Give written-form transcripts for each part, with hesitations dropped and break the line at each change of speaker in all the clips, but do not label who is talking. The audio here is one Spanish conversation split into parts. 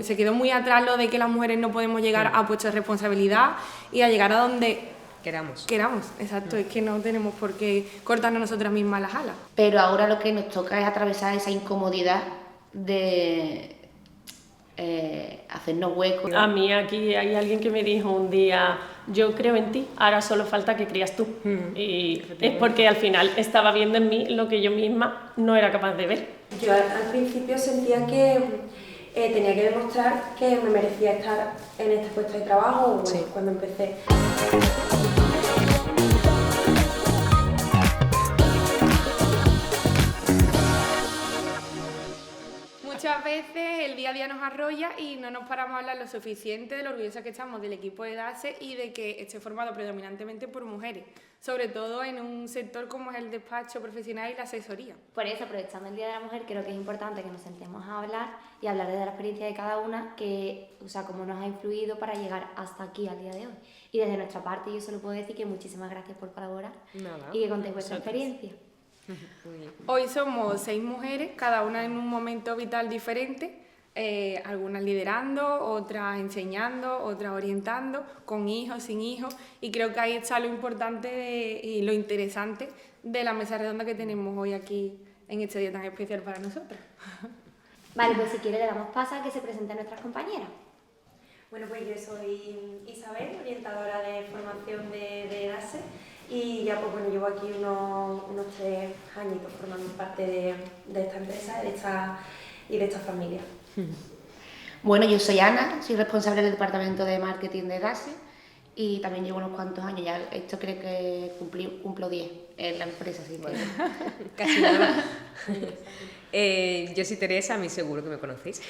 se quedó muy atrás lo de que las mujeres no podemos llegar a puestos de responsabilidad y a llegar a donde queramos, exacto, es que no tenemos por qué cortarnos nosotras mismas las alas.
Pero ahora lo que nos toca es atravesar esa incomodidad de hacernos huecos.
A mí aquí hay alguien que me dijo un día, yo creo en ti, ahora solo falta que creas tú. Y es porque al final estaba viendo en mí lo que yo misma no era capaz de ver.
Yo al principio sentía que tenía que demostrar que me merecía estar en este puesto de trabajo, cuando empecé.
Muchas veces el día a día nos arrolla y no nos paramos a hablar lo suficiente de lo orgullosas que estamos del equipo de DASE y de que esté formado predominantemente por mujeres, sobre todo en un sector como es el despacho profesional y la asesoría.
Por eso, aprovechando el Día de la Mujer, creo que es importante que nos sentemos a hablar y hablar de la experiencia de cada una, cómo nos ha influido para llegar hasta aquí al día de hoy. Y desde nuestra parte yo solo puedo decir que muchísimas gracias por colaborar y que contéis vuestra experiencia.
Hoy somos 6 mujeres, cada una en un momento vital diferente, algunas liderando, otras enseñando, otras orientando, con hijos, sin hijos, y creo que ahí está lo importante y lo interesante de la mesa redonda que tenemos hoy aquí en este día tan especial para nosotras.
Vale, pues si quiere le damos paso a que se presenten nuestras compañeras.
Bueno, pues yo soy Isabel, orientadora de formación de DASE. Y ya llevo aquí unos 3 añitos formando parte de esta empresa y de esta familia.
Bueno, yo soy Ana, soy responsable del departamento de marketing de DASE y también llevo unos cuantos años, ya esto creo que cumplo 10 en la empresa, así que
casi nada. Yo soy Teresa, a mí seguro que me conocéis.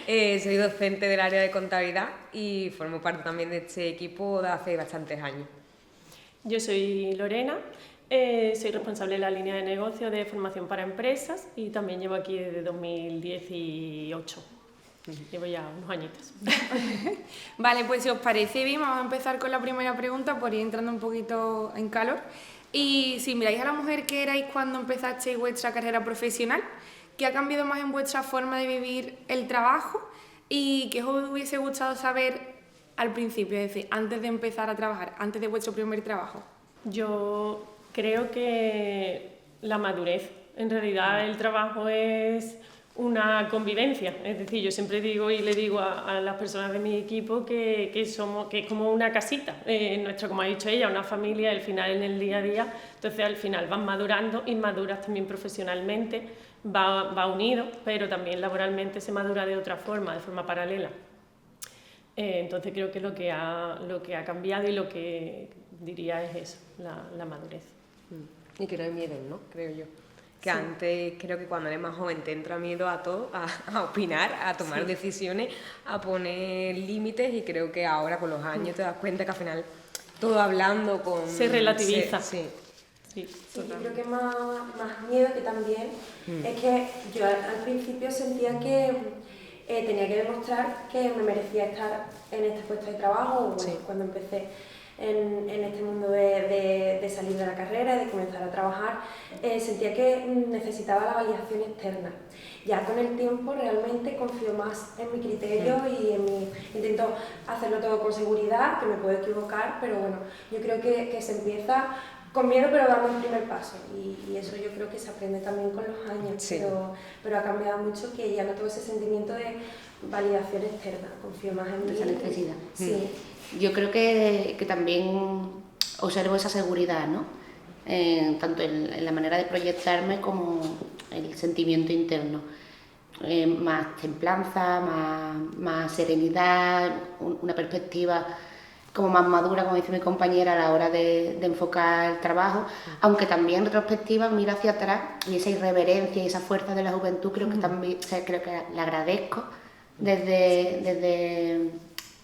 Soy docente del área de contabilidad y formo parte también de este equipo de hace bastantes años.
Yo soy Lorena, soy responsable de la línea de negocio de formación para empresas y también llevo aquí desde 2018. Llevo ya unos añitos.
Vale, pues si os parece bien, vamos a empezar con la primera pregunta por ir entrando un poquito en calor. Y si miráis a la mujer que erais cuando empezasteis vuestra carrera profesional, ¿qué ha cambiado más en vuestra forma de vivir el trabajo? ¿Y qué os hubiese gustado saber al principio, es decir, antes de empezar a trabajar, antes de vuestro primer trabajo?
Yo creo que la madurez. En realidad el trabajo es una convivencia. Es decir, yo siempre digo y le digo a las personas de mi equipo que es como una casita. Nuestra, como ha dicho ella, una familia, al final en el día a día. Entonces al final van madurando y maduras también profesionalmente, va unido, pero también laboralmente se madura de otra forma, de forma paralela. Entonces creo que lo que ha cambiado y lo que diría es eso, la madurez.
Y que no hay miedo, ¿no? Creo yo. Que sí. Antes creo que cuando eres más joven te entra miedo a todo, a opinar, a tomar decisiones, a poner límites, y creo que ahora con los años te das cuenta que al final todo hablando con...
Se relativiza.
Sí,
yo creo que más miedo que también es que yo al principio sentía que tenía que demostrar que me merecía estar en este puesto de trabajo, cuando empecé en este mundo de salir de la carrera y de comenzar a trabajar, sentía que necesitaba la validación externa. Ya con el tiempo realmente confío más en mi criterio y intento hacerlo todo con seguridad, que me puedo equivocar, pero bueno, yo creo que se empieza con miedo, pero dando el primer paso, y eso yo creo que se aprende también con los años, pero ha cambiado mucho, que ya no tengo ese sentimiento de validación externa, confío más en
esa necesidad.
Sí.
Yo creo que también observo esa seguridad, ¿no? Tanto en la manera de proyectarme como el sentimiento interno. Más templanza, más serenidad, una perspectiva como más madura, como dice mi compañera, a la hora de enfocar el trabajo, aunque también en retrospectiva miro hacia atrás y esa irreverencia y esa fuerza de la juventud creo que también la agradezco desde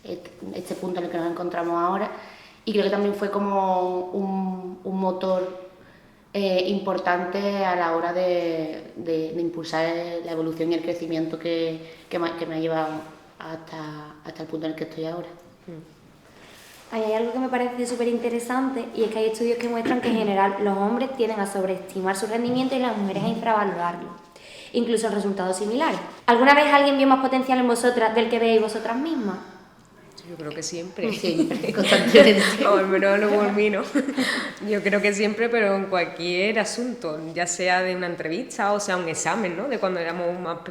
este punto en el que nos encontramos ahora, y creo que también fue como un motor importante a la hora de impulsar la evolución y el crecimiento que me ha llevado hasta el punto en el que estoy ahora.
Hay algo que me parece súper interesante, y es que hay estudios que muestran que en general los hombres tienden a sobreestimar su rendimiento y las mujeres a infravalorarlo, incluso en resultados similares. ¿Alguna vez alguien vio más potencial en vosotras del que veis vosotras mismas?
Yo creo que siempre.
Siempre, constantemente.
O al menos lo por mí, ¿no? Yo creo que siempre, pero en cualquier asunto, ya sea de una entrevista o sea un examen, ¿no? De cuando éramos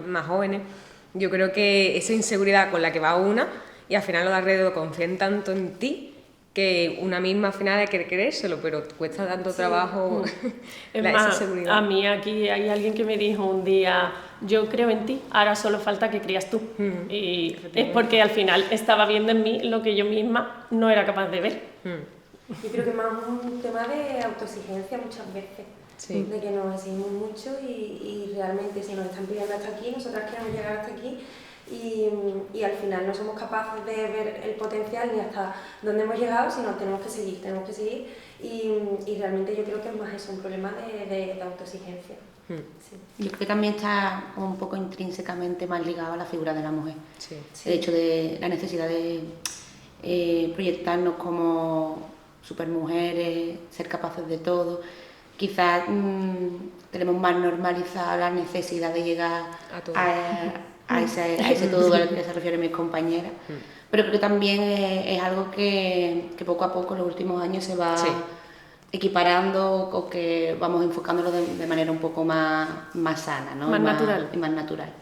más jóvenes. Yo creo que esa inseguridad con la que va una y al final los de alrededor confían tanto en ti que una misma al final hay que creérselo, pero cuesta tanto trabajo
Es
esa
más,
seguridad.
a mí aquí hay alguien que me dijo un día, yo creo en ti, ahora solo falta que creas tú. Y es porque al final estaba viendo en mí lo que yo misma no era capaz de ver.
Yo creo que más un tema de autoexigencia muchas veces,
Sí.
de que nos exigimos mucho y realmente si nos están pidiendo hasta aquí, nosotras queremos llegar hasta aquí y al final no somos capaces de ver el potencial ni hasta dónde hemos llegado, sino tenemos que seguir y realmente yo creo que es más eso, un problema de autoexigencia. Sí.
Yo creo que también está un poco intrínsecamente más ligado a la figura de la mujer.
Sí.
El hecho de la necesidad de proyectarnos como supermujeres, ser capaces de todo. Quizás tenemos más normalizada la necesidad de llegar
A todo.
a ese todo al que se refieren mis compañeras. Pero creo que también es algo que poco a poco en los últimos años se va equiparando o que vamos enfocándolo de manera un poco más sana, ¿no?
Más natural.
Y más natural.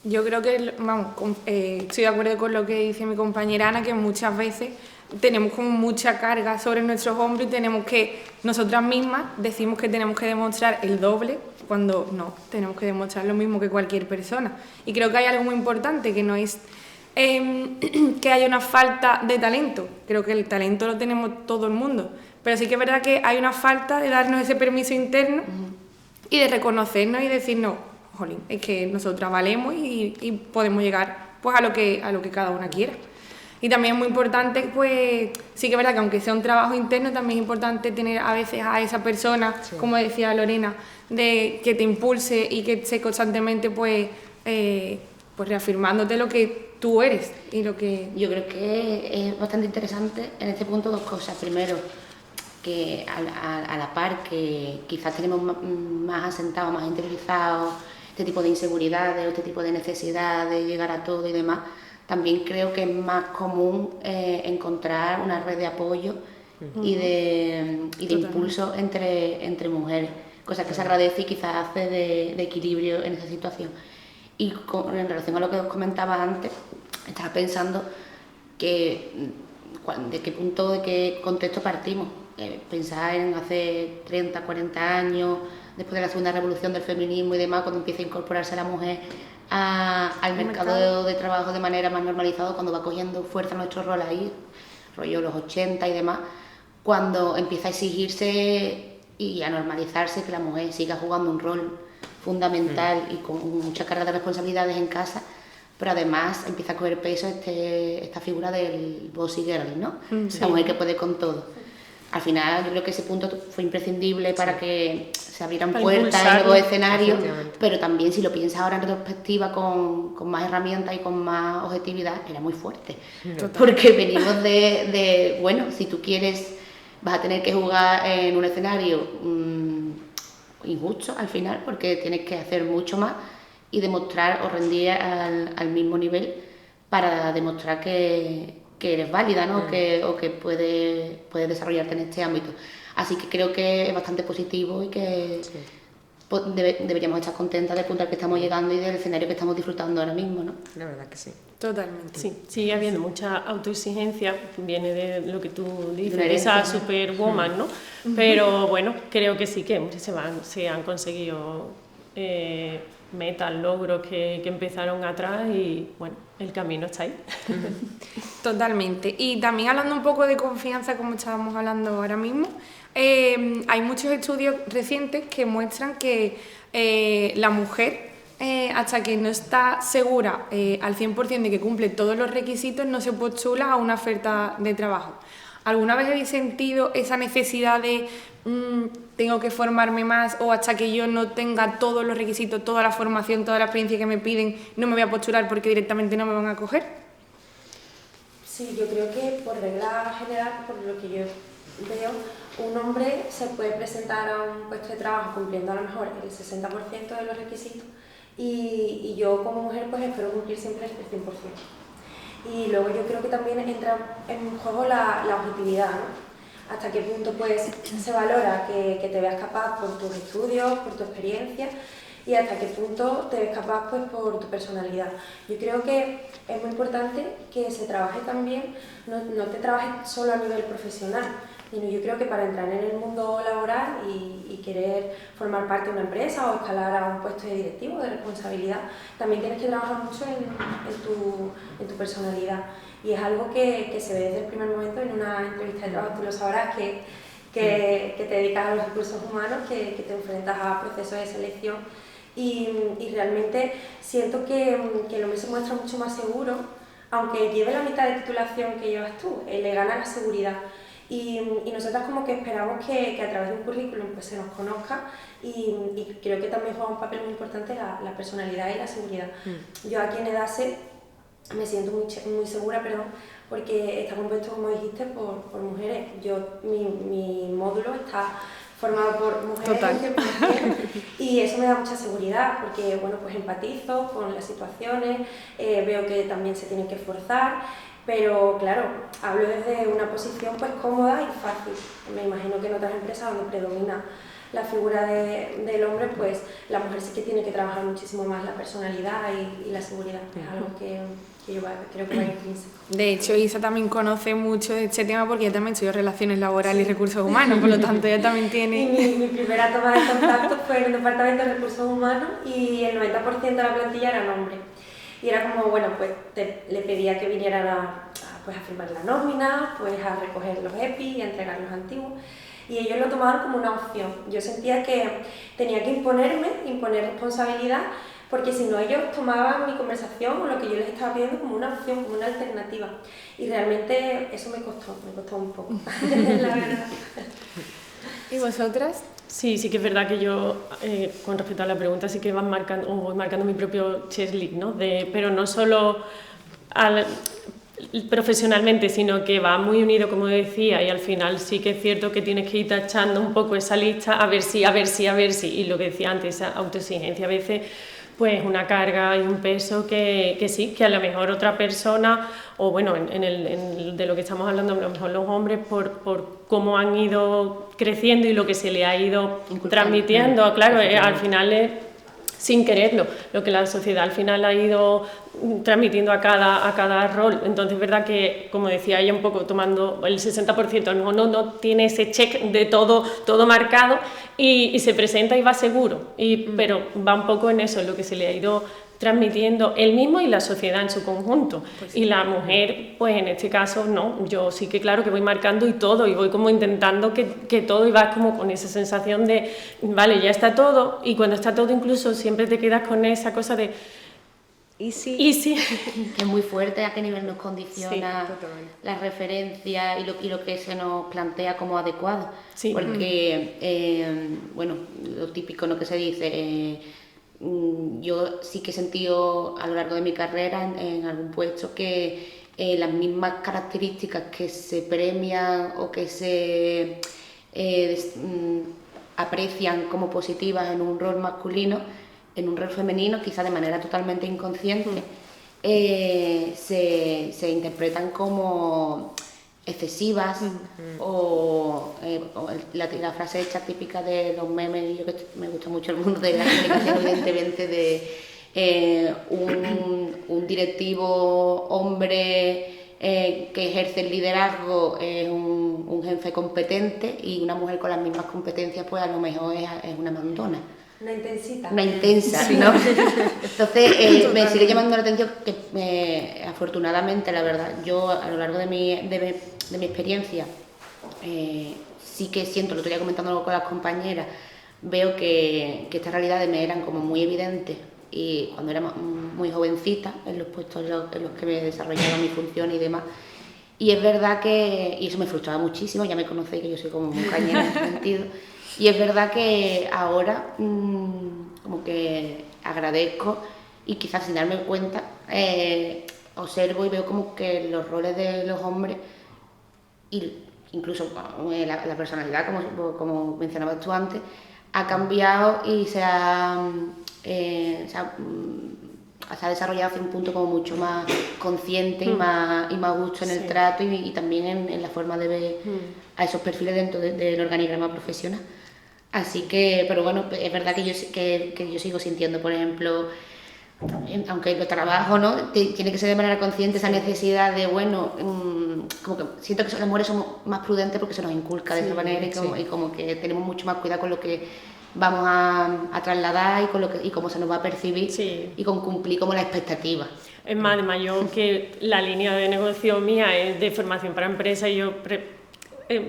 Yo creo que, vamos, estoy de acuerdo con lo que dice mi compañera Ana, que muchas veces tenemos como mucha carga sobre nuestros hombros y tenemos que, nosotras mismas, decimos que tenemos que demostrar el doble, cuando no, tenemos que demostrar lo mismo que cualquier persona. Y creo que hay algo muy importante, que no es que haya una falta de talento, creo que el talento lo tenemos todo el mundo, pero sí que es verdad que hay una falta de darnos ese permiso interno y de reconocernos y decirnos, jolín, es que nosotras valemos y podemos llegar pues a lo que cada una quiera. Y también es muy importante, pues sí que es verdad que aunque sea un trabajo interno, también es importante tener a veces a esa persona, como decía Lorena, de que te impulse y que esté constantemente pues reafirmándote lo que tú eres y lo que...
Yo creo que es bastante interesante en este punto dos cosas. Primero, que a la par que quizás tenemos más asentado, más interiorizado este tipo de inseguridades o este tipo de necesidad de llegar a todo y demás, también creo que es más común encontrar una red de apoyo y de impulso entre mujeres, cosa que se agradece y quizás hace de equilibrio en esa situación. Y en relación a lo que os comentaba antes, estaba pensando que de qué punto, de qué contexto partimos. Pensar en hace 30, 40 años, después de la segunda revolución del feminismo y demás, cuando empieza a incorporarse la mujer al mercado de trabajo de manera más normalizada, cuando va cogiendo fuerza nuestro rol ahí, rollo los 80 y demás, cuando empieza a exigirse y a normalizarse que la mujer siga jugando un rol fundamental y con mucha carga de responsabilidades en casa, pero además empieza a coger peso esta figura del bossy girl, ¿no? La mujer que puede con todo. Al final yo creo que ese punto fue imprescindible para que se abrieran puertas en nuevos escenarios, pero también si lo piensas ahora en retrospectiva con más herramientas y con más objetividad, era muy fuerte. Porque venimos de bueno, si tú quieres, vas a tener que jugar en un escenario injusto al final, porque tienes que hacer mucho más y demostrar o rendir al mismo nivel para demostrar que eres válida, ¿no? O que puedes desarrollarte en este ámbito. Así que creo que es bastante positivo y que deberíamos estar contentas del punto al que estamos llegando y del escenario que estamos disfrutando ahora mismo, ¿no?
La verdad que sí.
Totalmente.
Sí, sigue habiendo mucha autoexigencia, viene de lo que tú dices,
De
de esa
herencia, ¿no?
superwoman, ¿no? Pero bueno, creo que sí que se han conseguido metas, logros que empezaron atrás y bueno, el camino está ahí.
Totalmente. Y también hablando un poco de confianza, como estábamos hablando ahora mismo, hay muchos estudios recientes que muestran que la mujer, hasta que no está segura al 100% de que cumple todos los requisitos, no se postula a una oferta de trabajo. ¿Alguna vez habéis sentido esa necesidad de tengo que formarme más o hasta que yo no tenga todos los requisitos, toda la formación, toda la experiencia que me piden, no me voy a postular porque directamente no me van a coger?
Sí, yo creo que por regla general, por lo que yo veo, un hombre se puede presentar a un puesto de trabajo cumpliendo a lo mejor el 60% de los requisitos y yo como mujer pues espero cumplir siempre el 100%. Y luego yo creo que también entra en juego la objetividad, ¿no? Hasta qué punto pues se valora que te veas capaz por tus estudios, por tu experiencia, y hasta qué punto te ves capaz pues por tu personalidad. Yo creo que es muy importante que se trabaje también, no te trabajes solo a nivel profesional, sino yo creo que para entrar en el mundo laboral y querer formar parte de una empresa o escalar a un puesto de directivo, de responsabilidad, también tienes que trabajar mucho en tu personalidad. Y es algo que se ve desde el primer momento en una entrevista de trabajo, tú lo sabrás, que te dedicas a los recursos humanos, que te enfrentas a procesos de selección y realmente siento que el hombre se muestra mucho más seguro, aunque lleve la mitad de titulación que llevas tú, le gana la seguridad. Y nosotras como que esperamos que a través de un currículum pues se nos conozca y creo que también juega un papel muy importante la personalidad y la seguridad. Yo aquí en EDASE me siento muy segura, porque está compuesto, como dijiste, por mujeres. Mi módulo está formado por mujeres 100%, y eso me da mucha seguridad porque bueno, pues empatizo con las situaciones, veo que también se tienen que esforzar, pero claro, hablo desde una posición pues cómoda y fácil. Me imagino que en otras empresas donde predomina la figura del hombre, pues la mujer sí que tiene que trabajar muchísimo más la personalidad y la seguridad. Es algo que yo creo que va intrínseco.
De hecho, Isa también conoce mucho de este tema porque ella también estudió Relaciones Laborales y Recursos Humanos, por lo tanto ella también tiene...
Y mi primera toma de contacto fue en el Departamento de Recursos Humanos y el 90% de la plantilla eran hombres. Y era como, bueno, pues le pedía que vinieran pues, a firmar la nómina, pues a recoger los EPI y a entregar los antiguos. Y ellos lo tomaban como una opción. Yo sentía que tenía que imponer responsabilidad, porque si no ellos tomaban mi conversación o lo que yo les estaba pidiendo como una opción, como una alternativa. Y realmente eso me costó un poco, la verdad.
¿Y vosotras?
Sí, sí que es verdad que yo, con respecto a la pregunta, sí que voy marcando mi propio checklist, ¿no? Pero no solo profesionalmente, sino que va muy unido, como decía, y al final sí que es cierto que tienes que ir tachando un poco esa lista, a ver si, y lo que decía antes, esa autoexigencia a veces pues una carga y un peso que sí, que a lo mejor otra persona, o bueno, de lo que estamos hablando, a lo mejor los hombres, por cómo han ido creciendo y lo que se le ha ido transmitiendo, claro, al final es sin quererlo, lo que la sociedad al final ha ido transmitiendo a cada rol. Entonces es verdad que, como decía ella, un poco tomando el 60%, no tiene ese check de todo marcado y se presenta y va seguro, pero va un poco en eso, en lo que se le ha ido transmitiendo él mismo y la sociedad en su conjunto. Pues sí. Y la mujer, pues en este caso no, yo sí que claro que voy marcando y voy como intentando que todo, y vas como con esa sensación de, vale, ya está todo, y cuando está todo incluso siempre te quedas con esa cosa de... ¿Y sí?
Que es muy fuerte, a qué nivel nos condiciona
sí,
las referencias y lo que se nos plantea como adecuado.
Sí.
Porque, bueno, lo típico, ¿no?, que se dice... yo sí que he sentido a lo largo de mi carrera en algún puesto que las mismas características que se premian o que se aprecian como positivas en un rol masculino, en un rol femenino, quizá de manera totalmente inconsciente, se interpretan como excesivas, o la frase hecha típica de los memes. Yo que me gusta mucho el mundo de la comunicación, evidentemente, de un directivo hombre que ejerce el liderazgo es un jefe competente, y una mujer con las mismas competencias pues a lo mejor es una mandona.
Una intensita.
Una intensa, ¿no? Entonces, me sigue llamando la atención que, afortunadamente, la verdad, yo a lo largo de mi experiencia, sí que siento, lo estoy comentando con las compañeras, veo que estas realidades me eran como muy evidentes y cuando era muy jovencita, en los puestos en los que me desarrollaba mi función y demás. Y es verdad y eso me frustraba muchísimo, ya me conocéis que yo soy como muy cañera en ese sentido. Y es verdad que ahora como que agradezco, y quizás sin darme cuenta observo y veo como que los roles de los hombres, y incluso la personalidad, como mencionabas tú antes, ha cambiado y se ha se ha desarrollado hacia un punto como mucho más consciente y más gusto en el trato y también en la forma de ver a esos perfiles dentro del organigrama profesional. Así que, pero bueno, es verdad que yo sigo sintiendo, por ejemplo, aunque lo trabajo, ¿no? Tiene que ser de manera consciente esa necesidad de, bueno, como que siento que las mujeres somos más prudentes porque se nos inculca de esa manera y como que tenemos mucho más cuidado con lo que vamos a trasladar y cómo se nos va a percibir y con cumplir como la expectativa.
Es más, además yo que la línea de negocio mía es de formación para empresas y yo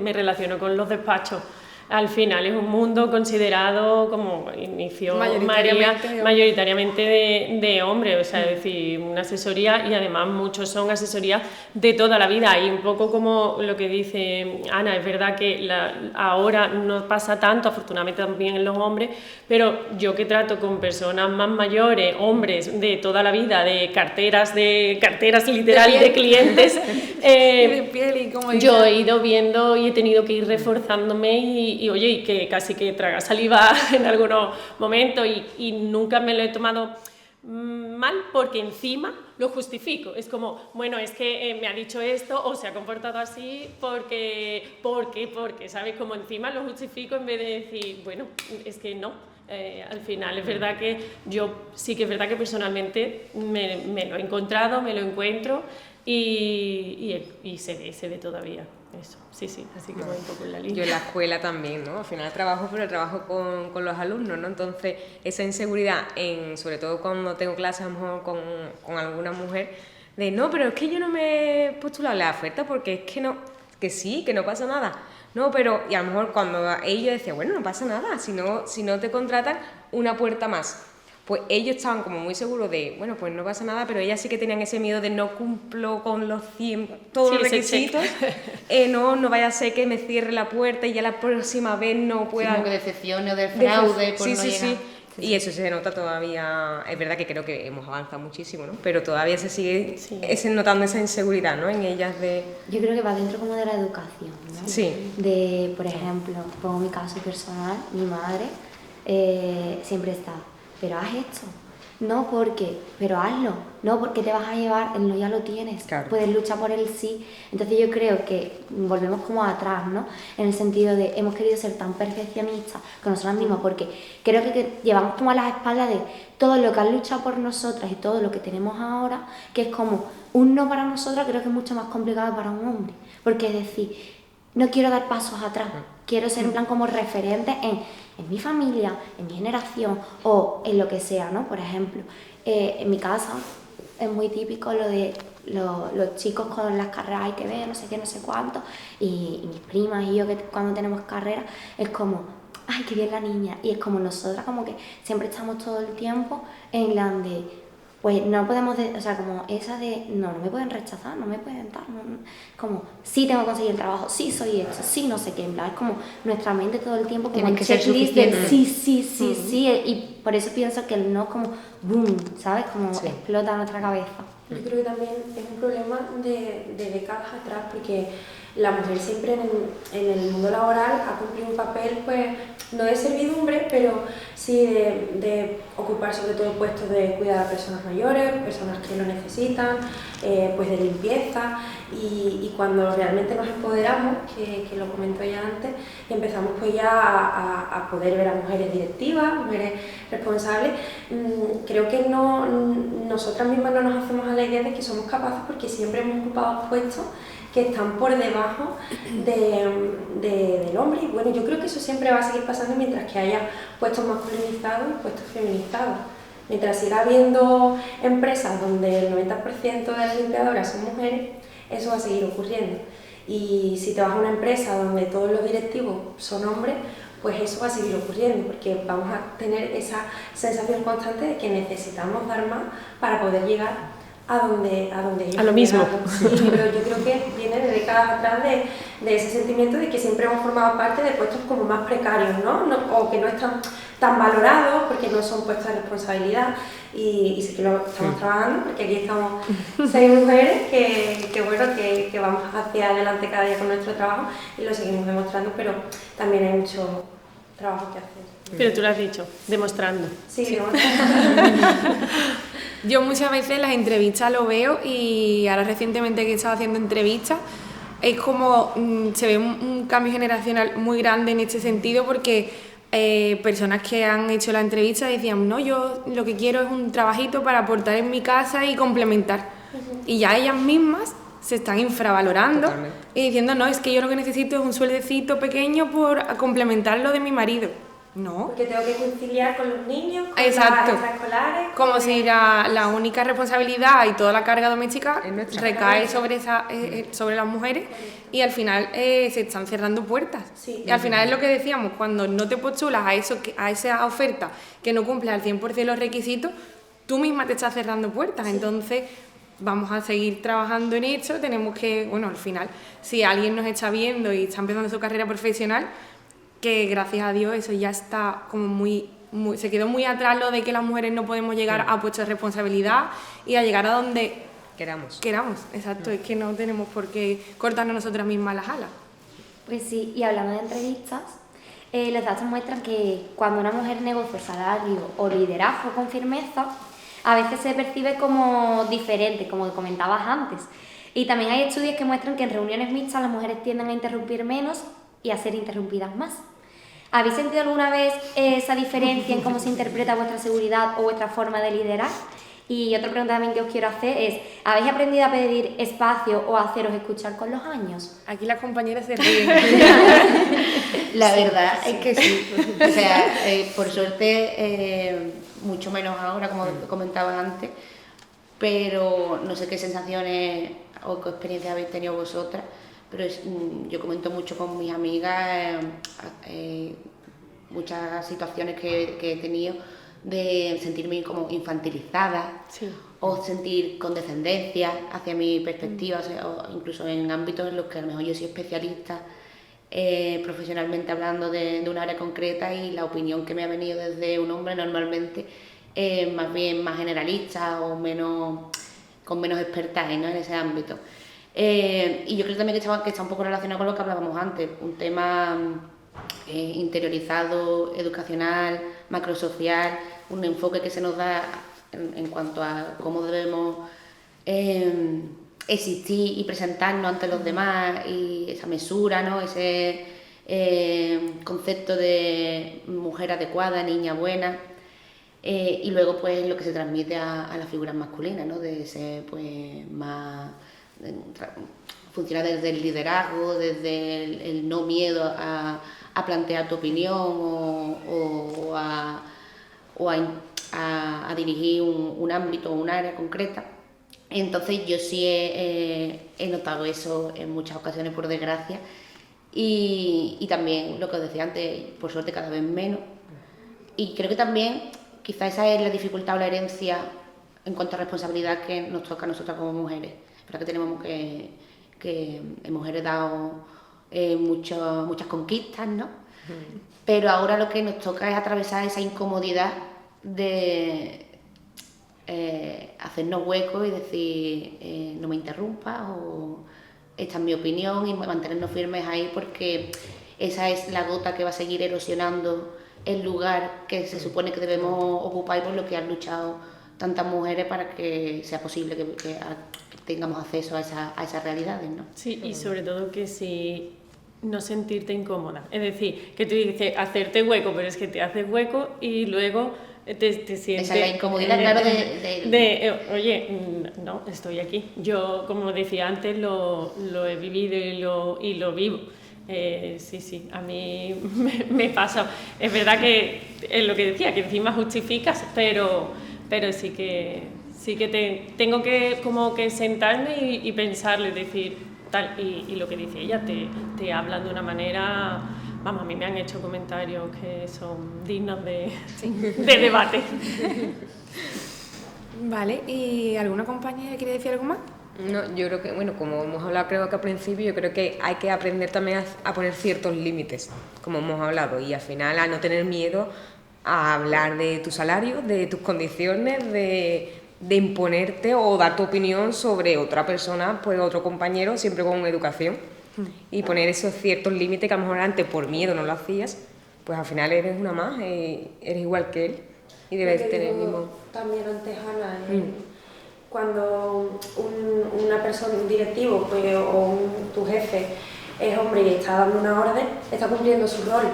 me relaciono con los despachos. Al final es un mundo considerado como inició mayoritariamente de hombres, o sea, es decir, una asesoría y además muchos son asesorías de toda la vida y un poco como lo que dice Ana, es verdad que ahora no pasa tanto, afortunadamente también en los hombres, pero yo que trato con personas más mayores, hombres de toda la vida, de carteras literal de clientes, yo he ido viendo y he tenido que ir reforzándome y oye, y que casi que traga saliva en algunos momentos y nunca me lo he tomado mal porque encima lo justifico. Es como, bueno, es que me ha dicho esto o se ha comportado así porque, ¿sabes? Como encima lo justifico en vez de decir, bueno, es que no. Al final es verdad que yo sí que es verdad que personalmente me lo he encontrado, me lo encuentro y se ve todavía. Eso, sí, así que voy un poco en la línea.
Yo en la escuela también, ¿no? Al final trabajo con los alumnos, ¿no? Entonces, esa inseguridad, sobre todo cuando tengo clases a lo mejor con alguna mujer, de no, pero es que yo no me he postulado a la oferta porque es que no, que sí, que no pasa nada. No, pero, y a lo mejor cuando ellos decían, bueno, no pasa nada, si no te contratan, una puerta más. Pues ellos estaban como muy seguros de, bueno, pues no pasa nada, pero ellas sí que tenían ese miedo de no cumplo con todos los requisitos, no vaya a ser que me cierre la puerta y ya la próxima vez no pueda...
Como que decepcione o de fraude por no llegar.
Sí. Y eso se nota todavía, es verdad que creo que hemos avanzado muchísimo, ¿no? Pero todavía se sigue notando esa inseguridad, ¿no? En ellas de...
Yo creo que va dentro como de la educación, ¿no?
Sí.
De, por ejemplo, pongo mi caso personal, mi madre siempre está, pero haz esto, no porque, pero hazlo, no porque te vas a llevar, el no ya lo tienes,
claro.
Puedes luchar por el sí. Entonces yo creo que volvemos como atrás, ¿no? En el sentido de hemos querido ser tan perfeccionistas con nosotras mismas porque creo que llevamos como a las espaldas de todo lo que han luchado por nosotras y todo lo que tenemos ahora, que es como un no para nosotras, creo que es mucho más complicado para un hombre, porque es decir, no quiero dar pasos atrás, quiero ser en plan como referente en mi familia, en mi generación o en lo que sea, ¿no? Por ejemplo, en mi casa es muy típico lo de los chicos con las carreras hay que ver, no sé qué, no sé cuánto, y mis primas y yo que cuando tenemos carreras es como, ay, qué bien la niña, y es como nosotras como que siempre estamos todo el tiempo en la de... Pues no podemos, o sea, como esa de, no me pueden rechazar, no me pueden dar, como, sí tengo que conseguir el trabajo, sí soy esto, sí no sé qué, en plan, es como nuestra mente todo el tiempo como
tiene que ser
checklist de
suficiente.
sí, y por eso pienso que el no como, boom, ¿sabes? Como explota nuestra cabeza.
Yo creo que también es un problema de décadas atrás, porque la mujer siempre en el mundo laboral ha cumplido un papel, pues, no de servidumbre, pero sí de ocupar sobre todo puestos de cuidar a personas mayores, personas que lo necesitan, pues de limpieza, y cuando realmente nos empoderamos, que lo comento ya antes, empezamos pues ya a poder ver a mujeres directivas, mujeres responsables, creo que nosotras mismas no nos hacemos a la idea de que somos capaces porque siempre hemos ocupado puestos que están por debajo del hombre, y bueno, yo creo que eso siempre va a seguir pasando mientras que haya puestos masculinizados y puestos feminizados. Mientras siga habiendo empresas donde el 90% de las limpiadoras son mujeres, eso va a seguir ocurriendo. Y si te vas a una empresa donde todos los directivos son hombres, pues eso va a seguir ocurriendo, porque vamos a tener esa sensación constante de que necesitamos dar más para poder llegar a donde ellos
a lo mismo.
Sí, pero yo creo que viene de décadas atrás de ese sentimiento de que siempre hemos formado parte de puestos como más precarios, ¿no? O que no están tan valorados porque no son puestos de responsabilidad, y sí que lo estamos trabajando, porque aquí estamos 6 mujeres que vamos hacia adelante cada día con nuestro trabajo y lo seguimos demostrando, pero también hay mucho trabajo que hacer.
Pero tú lo has dicho, demostrando.
Sí, ¿no?
Yo muchas veces en las entrevistas lo veo y ahora recientemente que he estado haciendo entrevistas es como se ve un cambio generacional muy grande en este sentido porque personas que han hecho la entrevista decían no, yo lo que quiero es un trabajito para aportar en mi casa y complementar. Y ya ellas mismas se están infravalorando. Totalmente. Y diciendo no, es que yo lo que necesito es un sueldecito pequeño por complementar lo de mi marido. No.
Porque tengo que conciliar con los niños, con
Exacto.
las extraescolares.
Como si la única responsabilidad y toda la carga doméstica recae sobre las mujeres y al final se están cerrando puertas.
Sí.
Y al final es lo que decíamos, cuando no te postulas a esa oferta que no cumple al 100% los requisitos, tú misma te estás cerrando puertas. Sí. Entonces vamos a seguir trabajando en esto, tenemos que, bueno, al final, si alguien nos está viendo y está empezando su carrera profesional, que gracias a Dios eso ya está como se quedó muy atrás lo de que las mujeres no podemos llegar a puestos de responsabilidad y a llegar a donde
queramos,
exacto, es que no tenemos por qué cortarnos nosotras mismas las alas.
Pues sí, y hablando de entrevistas, los datos muestran que cuando una mujer negocia salario o liderazgo con firmeza, a veces se percibe como diferente, como comentabas antes. Y también hay estudios que muestran que en reuniones mixtas las mujeres tienden a interrumpir menos y a ser interrumpidas más. ¿Habéis sentido alguna vez esa diferencia en cómo se interpreta vuestra seguridad o vuestra forma de liderar? Y otra pregunta también que os quiero hacer es, ¿habéis aprendido a pedir espacio o a haceros escuchar con los años?
Aquí las compañeras se ríen.
La verdad es que sí. O sea, por suerte, mucho menos ahora, como comentaba antes, pero no sé qué sensaciones o qué experiencias habéis tenido vosotras, pero yo comento mucho con mis amigas muchas situaciones que he tenido de sentirme como infantilizada, sí, o sentir condescendencia hacia mi perspectiva, o incluso en ámbitos en los que a lo mejor yo soy especialista profesionalmente hablando de una área concreta y la opinión que me ha venido desde un hombre normalmente más bien más generalista o con menos expertaje, ¿no?, en ese ámbito. Y yo creo también que está un poco relacionado con lo que hablábamos antes, un tema interiorizado, educacional, macrosocial, un enfoque que se nos da en cuanto a cómo debemos existir y presentarnos ante los demás, y esa mesura, ¿no?, ese concepto de mujer adecuada, niña buena. Y luego pues lo que se transmite a las figuras masculinas, ¿no?, de ser pues más funcionar desde el liderazgo, desde el no miedo a plantear tu opinión o a dirigir un ámbito o un área concreta. Entonces yo sí he notado eso en muchas ocasiones, por desgracia, y también lo que os decía antes, por suerte cada vez menos. Y creo que también quizás esa es la dificultad o la herencia en cuanto a responsabilidad que nos toca a nosotras como mujeres. Pero que tenemos que hemos heredado muchas conquistas, ¿no? Pero ahora lo que nos toca es atravesar esa incomodidad de hacernos huecos y decir no me interrumpas, o esta es mi opinión, y mantenernos firmes ahí, porque esa es la gota que va a seguir erosionando el lugar que se supone que debemos ocupar y por lo que han luchado tantas mujeres para que sea posible que tengamos acceso a esas realidades, ¿no?
Sí, y sobre todo que si no sentirte incómoda, es decir, que tú dices hacerte hueco, pero es que te haces hueco y luego te sientes...
Esa es la incomodidad, claro,
oye, no, estoy aquí. Yo, como decía antes, lo he vivido y lo vivo. Sí, a mí me pasa. Es verdad que es lo que decía, que encima justificas, pero sí que tengo que como que sentarme y pensarlo y decir tal, y lo que dice ella, te hablan de una manera, vamos, a mí me han hecho comentarios que son dignos de debate.
Vale, ¿y alguna compañera quiere decir algo más?
No, yo creo que, bueno, como hemos hablado creo que al principio, yo creo que hay que aprender también a poner ciertos límites, como hemos hablado, y al final a no tener miedo a hablar de tu salario, de tus condiciones, de imponerte o dar tu opinión sobre otra persona, pues otro compañero, siempre con educación, y poner esos ciertos límites que a lo mejor antes por miedo no lo hacías, pues al final eres una más, eres igual que él y debes
Lo que
tener el
digo
mismo...
también antes, Ana, cuando una persona, un directivo pues, tu jefe es hombre y está dando una orden, está cumpliendo su rol,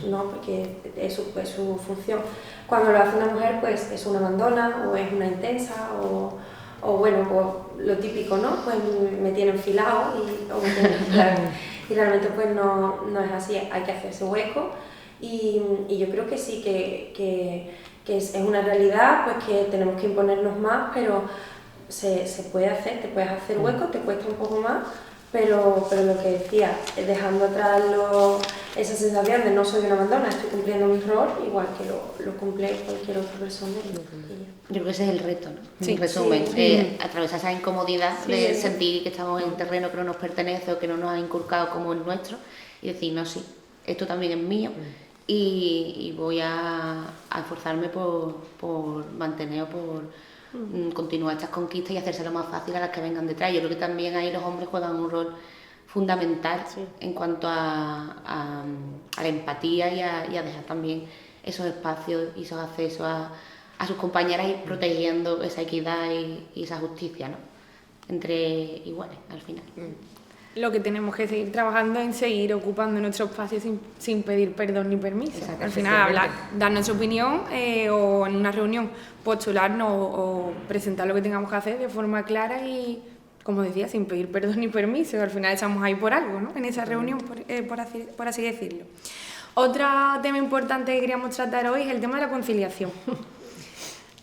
¿no? Porque es su función. Cuando lo hace una mujer, pues es una mandona o es una intensa o bueno, pues lo típico, ¿no? Pues me tiene enfilado o me tiene enfilado. Y realmente pues no es así, hay que hacerse hueco y yo creo que sí, que es una realidad, pues que tenemos que imponernos más, pero se puede hacer, te puedes hacer hueco, te cuesta un poco más, pero lo que decía, dejando atrás esa sensación de no soy una mandona, estoy cumpliendo mi rol, igual que lo cumple cualquier otra persona.
Yo creo que ese es el reto, ¿no?
Sí.
En resumen, atravesar esa incomodidad de sentir que estamos en un terreno que no nos pertenece o que no nos ha inculcado como el nuestro y decir, no, sí, esto también es mío y voy a esforzarme por mantener o por continuar estas conquistas y hacérselo más fácil a las que vengan detrás. Yo creo que también ahí los hombres juegan un rol fundamental en cuanto a la empatía y a dejar también esos espacios y esos accesos a sus compañeras y protegiendo esa equidad y esa justicia, ¿no? Entre iguales al final.
Lo que tenemos que seguir trabajando en seguir ocupando nuestro espacio sin pedir perdón ni permiso.
Exacto,
Al final, hablar, dar nuestra opinión o en una reunión postularnos o presentar lo que tengamos que hacer de forma clara y, como decía, sin pedir perdón ni permiso. Al final estamos ahí por algo, ¿no? En esa reunión, por así decirlo. Otro tema importante que queríamos tratar hoy es el tema de la conciliación.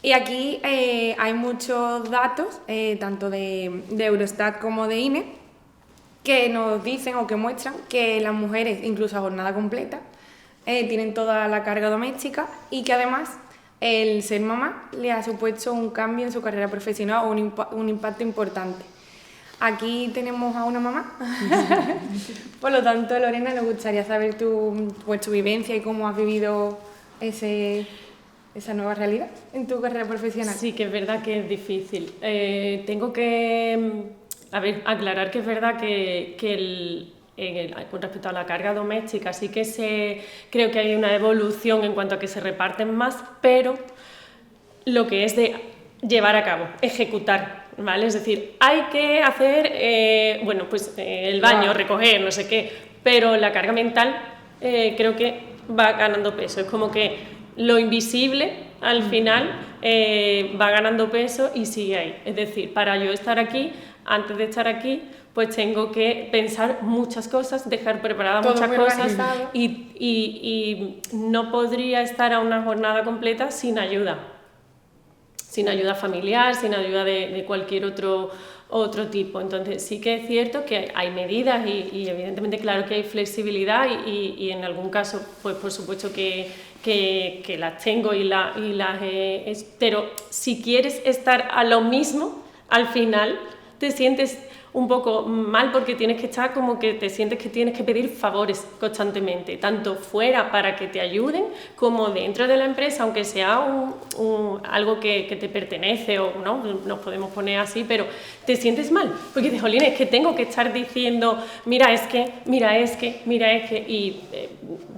Y aquí hay muchos datos, tanto de Eurostat como de INE, que nos dicen o que muestran que las mujeres, incluso a jornada completa, tienen toda la carga doméstica y que además el ser mamá le ha supuesto un cambio en su carrera profesional o un impacto importante. Aquí tenemos a una mamá, por lo tanto, Lorena, nos gustaría saber tu vivencia y cómo has vivido esa nueva realidad en tu carrera profesional.
Sí, que es verdad que es difícil. Tengo que aclarar que es verdad que con respecto a la carga doméstica sí que creo que hay una evolución en cuanto a que se reparten más, pero lo que es de llevar a cabo, ejecutar, ¿vale? Es decir, hay que hacer, el baño, recoger, no sé qué, pero la carga mental creo que va ganando peso. Es como que lo invisible al final va ganando peso y sigue ahí. Es decir, para yo estar aquí, antes de estar aquí, pues tengo que pensar muchas cosas, dejar preparadas muchas cosas y no podría estar a una jornada completa sin ayuda familiar, sin ayuda de cualquier otro tipo. Entonces sí que es cierto que hay medidas y evidentemente claro que hay flexibilidad y en algún caso pues por supuesto que las tengo pero si quieres estar a lo mismo, al final te sientes un poco mal porque tienes que estar como que te sientes que tienes que pedir favores constantemente, tanto fuera para que te ayuden como dentro de la empresa, aunque sea algo que te pertenece o no, nos podemos poner así, pero te sientes mal porque dices, jolín, es que tengo que estar diciendo mira es que, y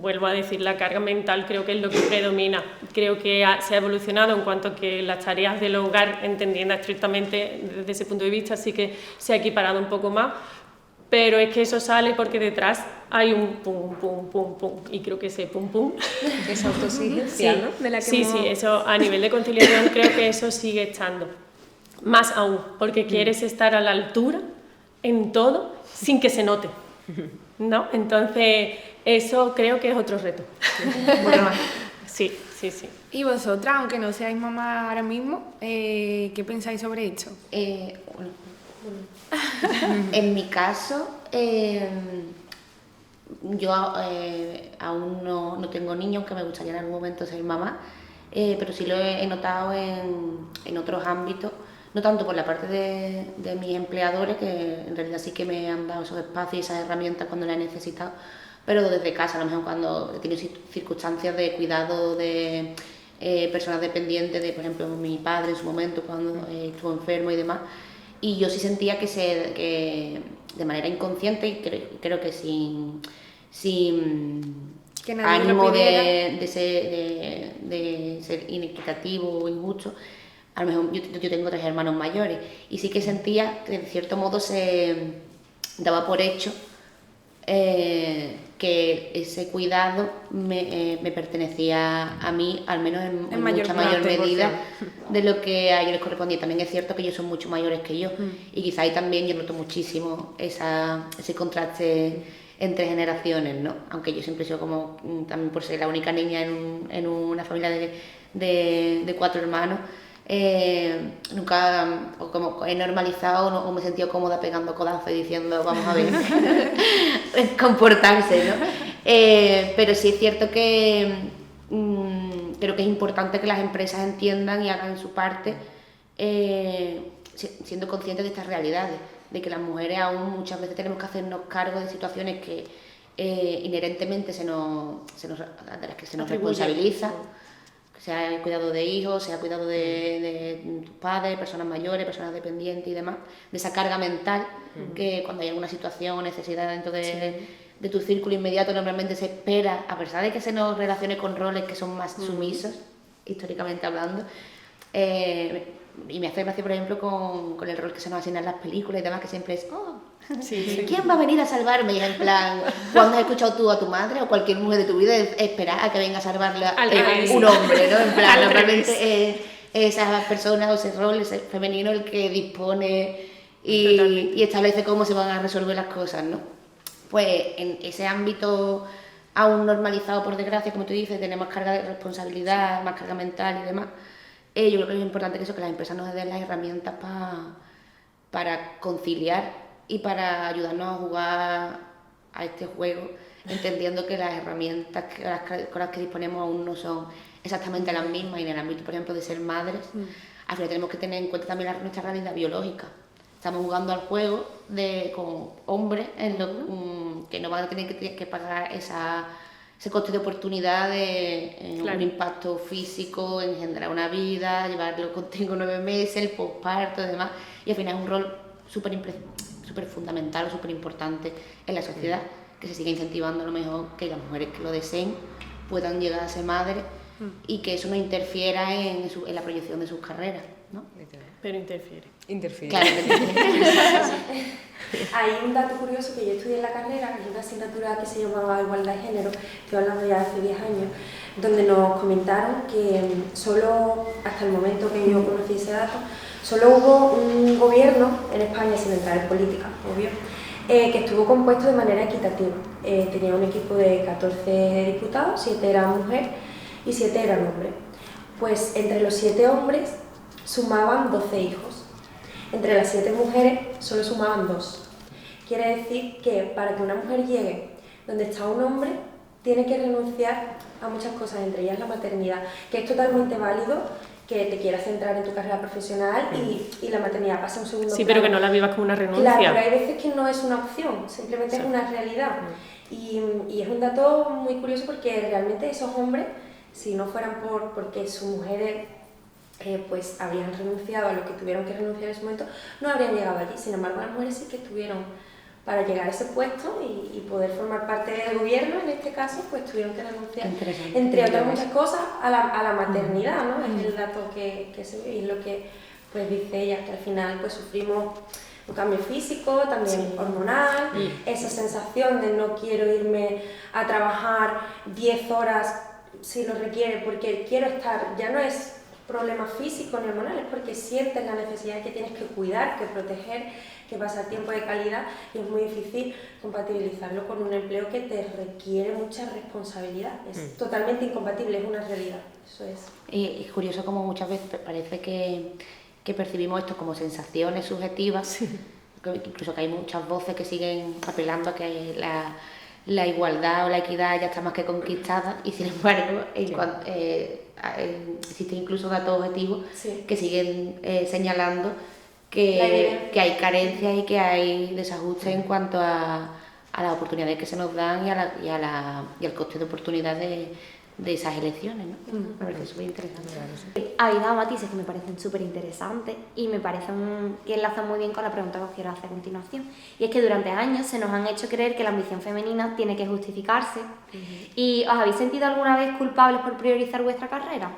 vuelvo a decir, la carga mental creo que es lo que predomina. Creo que se ha evolucionado en cuanto a que las tareas del hogar, entendiendo estrictamente desde ese punto de vista, sí que se ha equiparado un poco más, pero es que eso sale porque detrás hay un pum, pum, pum, pum, y creo que ese pum, pum...
Esa autoexigencia, ¿no? De la que
sí, eso a nivel de conciliación creo que eso sigue estando. Más aún, porque quieres estar a la altura en todo sin que se note, ¿no? Entonces, eso creo que es otro reto.
Bueno,
Sí.
Y vosotras, aunque no seáis mamá ahora mismo, ¿qué pensáis sobre esto?
En mi caso, yo aún no tengo niños, aunque me gustaría en algún momento ser mamá, pero sí lo he notado en otros ámbitos, no tanto por la parte de mis empleadores, que en realidad sí que me han dado esos espacios y esas herramientas cuando las he necesitado, pero desde casa, a lo mejor cuando he tenido circunstancias de cuidado de personas dependientes, de por ejemplo mi padre en su momento cuando estuvo enfermo y demás, y yo sí sentía que de manera inconsciente y creo que sin
Que nadie lo
ánimo
pidiera.
de ser inequitativo o injusto. A lo mejor yo tengo 3 hermanos mayores y sí que sentía que de cierto modo se daba por hecho que ese cuidado me pertenecía a mí, al menos en
mayor
mucha mayor
parte,
medida de lo que a ellos les correspondía. También es cierto que ellos son mucho mayores que yo y quizá ahí también yo noto muchísimo ese contraste entre generaciones, ¿no? Aunque yo siempre he sido como, también por ser la única niña en una familia de 4 hermanos, nunca como he normalizado o me he sentido cómoda pegando codazos y diciendo vamos a ver comportarse, ¿no? Pero sí es cierto que creo que es importante que las empresas entiendan y hagan su parte siendo conscientes de estas realidades, de que las mujeres aún muchas veces tenemos que hacernos cargo de situaciones que inherentemente de las que se nos responsabiliza, sea el cuidado de hijos, sea el cuidado de tus padres, personas mayores, personas dependientes y demás, de esa carga mental que cuando hay alguna situación o necesidad dentro de tu círculo inmediato normalmente se espera, a pesar de que se nos relacione con roles que son más sumisos, históricamente hablando. Y me hace gracia, por ejemplo, con el rol que se nos asigna en las películas y demás, que siempre es, ¿quién va a venir a salvarme? Y es en plan, ¿cuándo has escuchado tú a tu madre o cualquier mujer de tu vida esperar a que venga a salvarla un hombre, ¿no? En plan, normalmente esa persona o ese rol, ese femenino, el que dispone y establece cómo se van a resolver las cosas, ¿no? Pues en ese ámbito aún normalizado, por desgracia, como tú dices, tenemos carga de responsabilidad, más carga mental y demás. Yo creo que es importante que las empresas nos den las herramientas para conciliar y para ayudarnos a jugar a este juego, entendiendo que las herramientas con las que disponemos aún no son exactamente las mismas, y en el ámbito, por ejemplo, de ser madres, al final tenemos que tener en cuenta también nuestra realidad biológica. Estamos jugando al juego con hombres que no van a tener que pagar ese coste de oportunidad de un impacto físico, engendrar una vida, llevarlo contigo 9 meses, el posparto y demás, y al final es un rol súper fundamental o súper importante en la sociedad, que se siga incentivando a lo mejor que las mujeres que lo deseen puedan llegar a ser madres y que eso no interfiera en la proyección de sus carreras, ¿no?
Pero interfiere.
Claro que interfiere.
Hay un dato curioso que yo estudié en la carrera, que es una asignatura que se llamaba Igualdad de Género, estoy hablando ya de hace 10 años, donde nos comentaron que solo, hasta el momento que yo conocí ese dato, solo hubo un gobierno en España, sin entrar en política, obvio, que estuvo compuesto de manera equitativa. Tenía un equipo de 14 diputados, 7 eran mujeres y 7 eran hombres. Pues entre los 7 hombres sumaban 12 hijos. Entre las 7 mujeres solo sumaban 2. Quiere decir que para que una mujer llegue donde está un hombre, tiene que renunciar a muchas cosas, entre ellas la maternidad, que es totalmente válido que te quieras centrar en tu carrera profesional y la maternidad pasa a un segundo plano.
Pero que no la vivas como una renuncia.
Claro, pero hay veces que no es una opción, simplemente es una realidad. Y es un dato muy curioso porque realmente esos hombres, si no fueran porque sus mujeres pues habrían renunciado a lo que tuvieron que renunciar en ese momento, no habrían llegado allí. Sin embargo, las mujeres sí que estuvieron para llegar a ese puesto y poder formar parte del gobierno, en este caso, pues tuvieron que renunciar, entre otras muchas cosas, a la maternidad, ¿no? Es el dato que se ve y es lo que pues dice ella, que al final pues sufrimos un cambio físico, también hormonal, esa sensación de no quiero irme a trabajar 10 horas si lo requiere, porque quiero estar, ya no es problema físico ni hormonal, es porque sientes la necesidad de que tienes que cuidar, que proteger, que pasar tiempo de calidad, y es muy difícil compatibilizarlo con un empleo que te requiere mucha responsabilidad. Es totalmente incompatible, es una realidad, eso es.
Y es curioso como muchas veces parece que percibimos esto como sensaciones subjetivas, incluso que hay muchas voces que siguen apelando a que la igualdad o la equidad ya está más que conquistada, y sin embargo existen incluso datos objetivos que siguen señalando que hay carencias y que hay desajustes en cuanto a las oportunidades que se nos dan y al coste de oportunidad de de esas elecciones, ¿no? Me parece súper interesante.
Habéis dado matices que me parecen súper interesantes y me parecen que enlazan muy bien con la pregunta que os quiero hacer a continuación. Y es que durante años se nos han hecho creer que la ambición femenina tiene que justificarse. ¿Y os habéis sentido alguna vez culpables por priorizar vuestra carrera?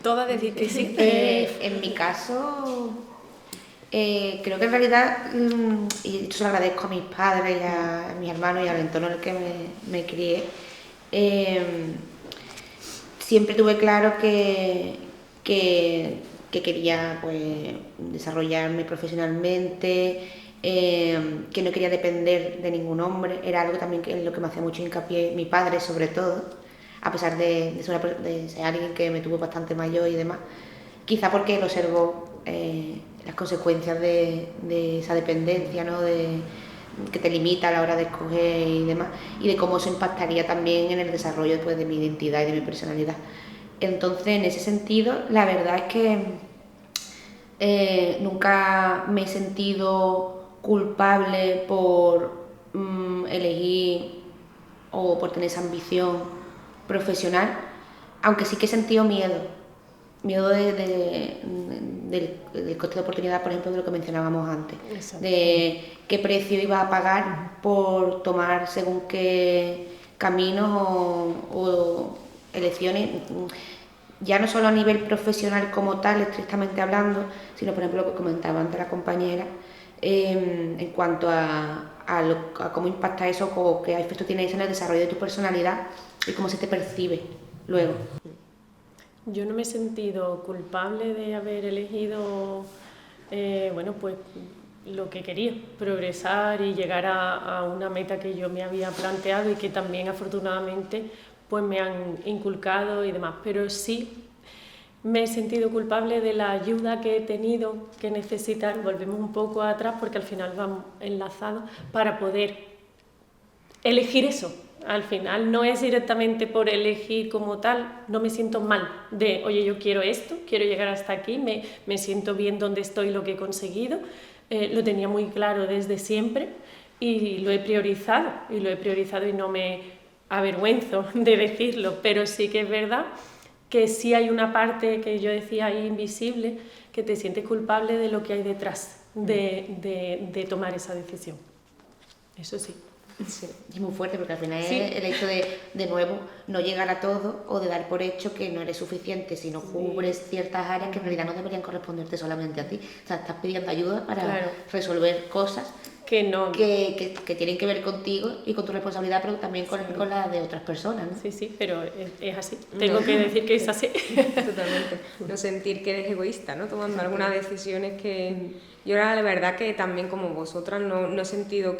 Todas decir que sí.
En mi caso, creo que en realidad, y esto se lo agradezco a mis padres y a mis hermanos y al entorno en el que me crié, siempre tuve claro que quería pues desarrollarme profesionalmente, que no quería depender de ningún hombre. Era algo también en lo que me hacía mucho hincapié mi padre, sobre todo, a pesar de ser alguien que me tuvo bastante mayor y demás, quizá porque él observó las consecuencias de esa dependencia, ¿no? Que te limita a la hora de escoger y demás, y de cómo eso impactaría también en el desarrollo pues, de mi identidad y de mi personalidad. Entonces, en ese sentido, la verdad es que nunca me he sentido culpable por elegir o por tener esa ambición profesional, aunque sí que he sentido miedo del coste de oportunidad, por ejemplo, de lo que mencionábamos antes. Exacto. De qué precio iba a pagar por tomar según qué caminos o elecciones, ya no solo a nivel profesional como tal, estrictamente hablando, sino por ejemplo lo que comentaba antes la compañera, en cuanto a cómo impacta eso o qué efecto tiene eso en el desarrollo de tu personalidad y cómo se te percibe luego.
Yo no me he sentido culpable de haber elegido, pues lo que quería, progresar y llegar a una meta que yo me había planteado y que también afortunadamente pues me han inculcado y demás, pero sí me he sentido culpable de la ayuda que he tenido que necesitar, volvemos un poco atrás porque al final vamos enlazados, para poder elegir eso. Al final no es directamente por elegir como tal, no me siento mal de, oye, yo quiero esto, quiero llegar hasta aquí, me siento bien donde estoy, lo que he conseguido, lo tenía muy claro desde siempre y lo he priorizado y no me avergüenzo de decirlo, pero sí que es verdad que sí hay una parte que yo decía ahí invisible, que te sientes culpable de lo que hay detrás de tomar esa decisión, eso sí.
Sí, es muy fuerte porque al final sí. Es el hecho de nuevo no llegar a todo o de dar por hecho que no eres suficiente si no cubres ciertas áreas que en realidad no deberían corresponderte solamente a ti. O sea, estás pidiendo ayuda para resolver cosas que tienen que ver contigo y con tu responsabilidad, pero también con la de otras personas, ¿no?
Sí, pero es así. Tengo que decir que es así.
Totalmente. No sentir que eres egoísta, ¿no? Tomando algunas decisiones que... Yo la verdad que también como vosotras no me he sentido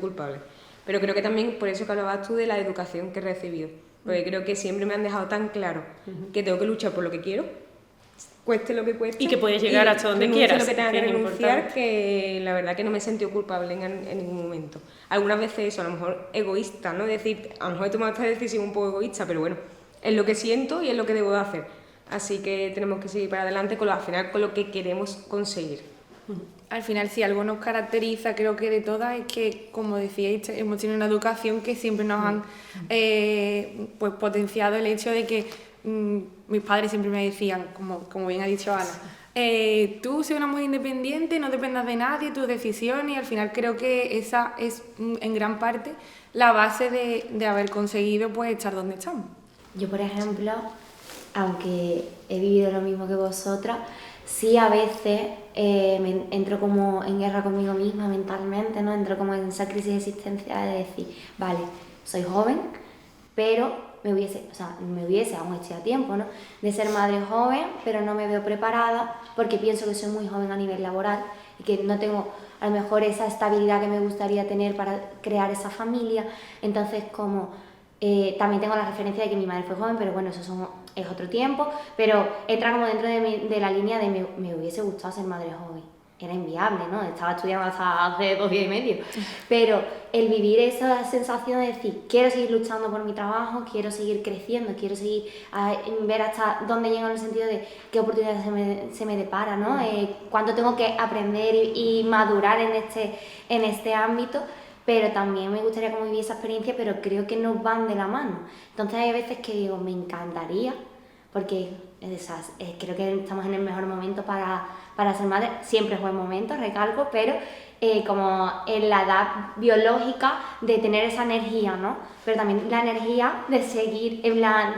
culpable. Pero creo que también por eso que hablabas tú de la educación que he recibido. Porque creo que siempre me han dejado tan claro que tengo que luchar por lo que quiero, cueste lo que cueste.
Y que puedes llegar hasta donde quieras.
Lo que tenga que renunciar, que la verdad que no me he sentido culpable en ningún momento. Algunas veces eso, a lo mejor egoísta, ¿no? Decir, a lo mejor he tomado esta decisión un poco egoísta, pero bueno, es lo que siento y es lo que debo de hacer. Así que tenemos que seguir para adelante al final con lo que queremos conseguir.
Al final, si algo nos caracteriza, creo que de todas, es que, como decíais, hemos tenido una educación que siempre nos han pues potenciado el hecho de que mis padres siempre me decían, como bien ha dicho Ana, tú sé una mujer independiente, no dependas de nadie, tus decisiones, y al final creo que esa es en gran parte la base de haber conseguido pues estar donde estamos.
Yo, por ejemplo, aunque he vivido lo mismo que vosotras, sí a veces me entro como en guerra conmigo misma mentalmente, ¿no? Entro como en esa crisis existencial de decir, vale, soy joven, pero aún estoy a tiempo, ¿no? De ser madre joven, pero no me veo preparada porque pienso que soy muy joven a nivel laboral y que no tengo a lo mejor esa estabilidad que me gustaría tener para crear esa familia. Entonces, como también tengo la referencia de que mi madre fue joven, pero bueno, es otro tiempo, pero entra como dentro de la línea de me hubiese gustado ser madre joven. Era inviable, ¿no? Estaba estudiando hasta hace 2 días y medio. Pero el vivir esa sensación de decir, quiero seguir luchando por mi trabajo, quiero seguir creciendo, quiero seguir ver hasta dónde llego en el sentido de qué oportunidades se me depara, ¿no? Cuánto tengo que aprender y madurar en este ámbito, pero también me gustaría como vivir esa experiencia, pero creo que no van de la mano. Entonces hay veces que digo, me encantaría, porque creo que estamos en el mejor momento para ser madre, siempre es buen momento, recalco, pero como en la edad biológica de tener esa energía, ¿no? Pero también la energía de seguir,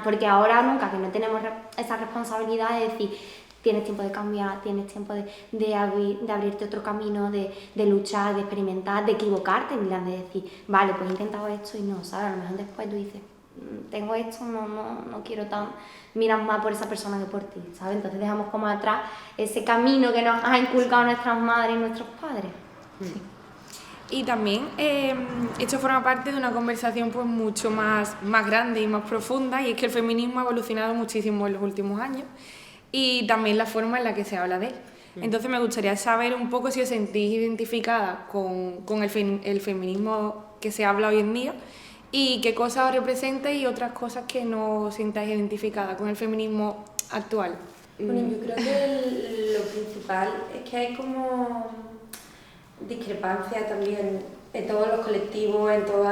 porque ahora nunca que no tenemos esa responsabilidad de decir, tienes tiempo de cambiar, tienes tiempo de abrirte otro camino, de luchar, de experimentar, de equivocarte, en plan de decir, vale, pues he intentado esto y no, ¿sabes? A lo mejor después tú dices, tengo esto, no quiero miras más por esa persona que por ti, ¿sabes? Entonces dejamos como atrás ese camino que nos ha inculcado nuestras madres y nuestros padres. Sí.
Y también esto forma parte de una conversación pues mucho más grande y más profunda, y es que el feminismo ha evolucionado muchísimo en los últimos años y también la forma en la que se habla de él. Entonces me gustaría saber un poco si os sentís identificada con el feminismo que se habla hoy en día y qué cosas os representa y otras cosas que no os sintáis identificada con el feminismo actual.
Bueno, yo creo que lo principal es que hay como discrepancia también en todos los colectivos, en todos